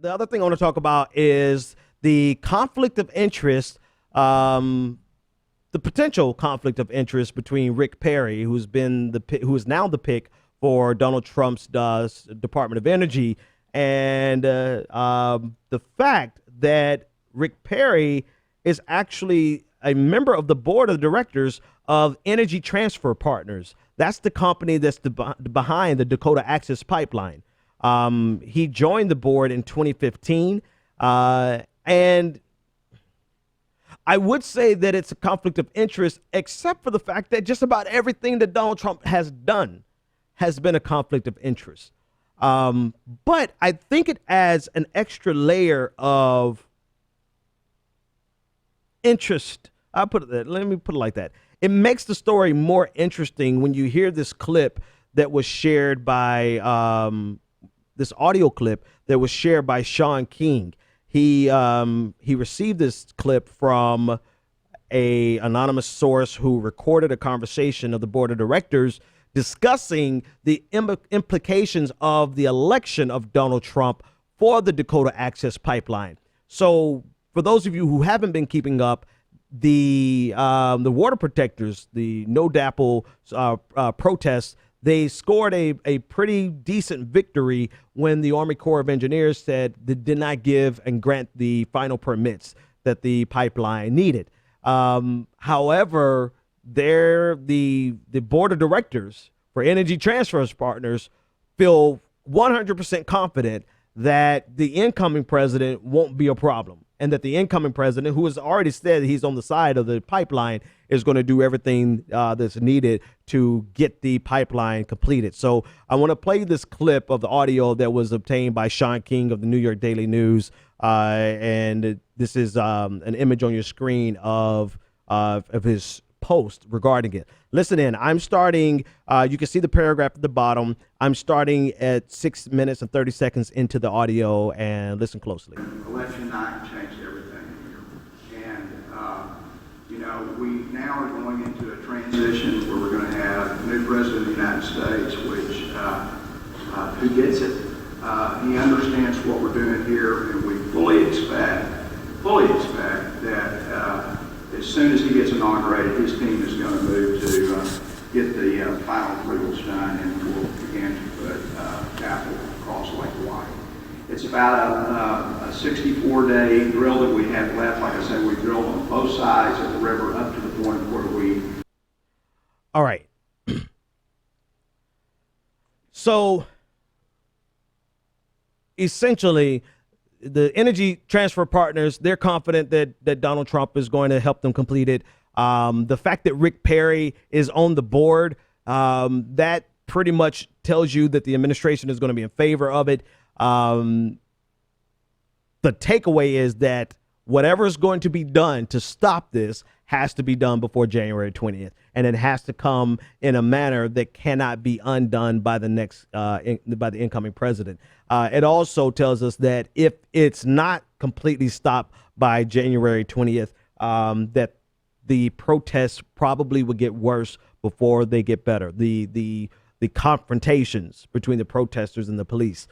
the other thing I want to talk about is the conflict of interest, the potential conflict of interest between Rick Perry, who is now the pick for Donald Trump's Department of Energy, and the fact that Rick Perry is actually a member of the board of directors of Energy Transfer Partners. That's the company that's behind the Dakota Access Pipeline. He joined the board in 2015, and I would say that it's a conflict of interest, except for the fact that just about everything that Donald Trump has done has been a conflict of interest. But I think it adds an extra layer of interest. Let me put it like that. It makes the story more interesting when you hear this clip that was shared by this audio clip that was shared by Sean King. He received this clip from a anonymous source who recorded a conversation of the board of directors discussing the implications of the election of Donald Trump for the Dakota Access Pipeline. So for those of you who haven't been keeping up, the water protectors, the NODAPL protests, they scored a pretty decent victory when the Army Corps of Engineers said they did not give and grant the final permits that the pipeline needed. However, the board of directors for Energy Transfer Partners feel 100% confident that the incoming president won't be a problem, and that the incoming president, who has already said he's on the side of the pipeline, is going to do everything that's needed to get the pipeline completed. So I want to play this clip of the audio that was obtained by Sean King of the New York Daily News. And this is an image on your screen of his post regarding it. Listen in. I'm starting, you can see the paragraph at the bottom. I'm starting at 6 minutes and 30 seconds into the audio, and listen closely. Election night changed everything here. And, we now are going into a transition where we're going to have a new president of the United States, who gets it. He understands what we're doing here, and we fully expect that as soon as he gets inaugurated, his team is going to move to get the final approvals done, and we'll begin to put capital across Lake Hawaii. It's about a 64-day drill that we have left. Like I said, we drilled on both sides of the river up to the point where we... All right. So essentially, the Energy Transfer Partners, they're confident that Donald Trump is going to help them complete it. The fact that Rick Perry is on the board, that pretty much tells you that the administration is going to be in favor of it. The takeaway is that whatever is going to be done to stop this has to be done before January 20th, and it has to come in a manner that cannot be undone by the incoming president. It also tells us that if it's not completely stopped by January 20th, that the protests probably will get worse before they get better. The confrontations between the protesters and the police,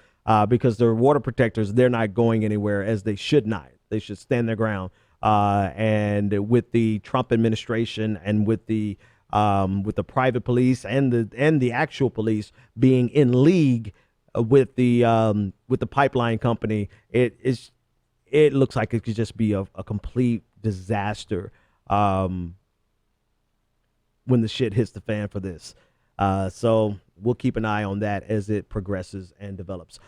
because the water protectors, they're not going anywhere, as they should not. They should stand their ground. And with the Trump administration and with the private police and the actual police being in league with the pipeline company, it looks like it could just be a complete disaster when the shit hits the fan for this. So we'll keep an eye on that as it progresses and develops.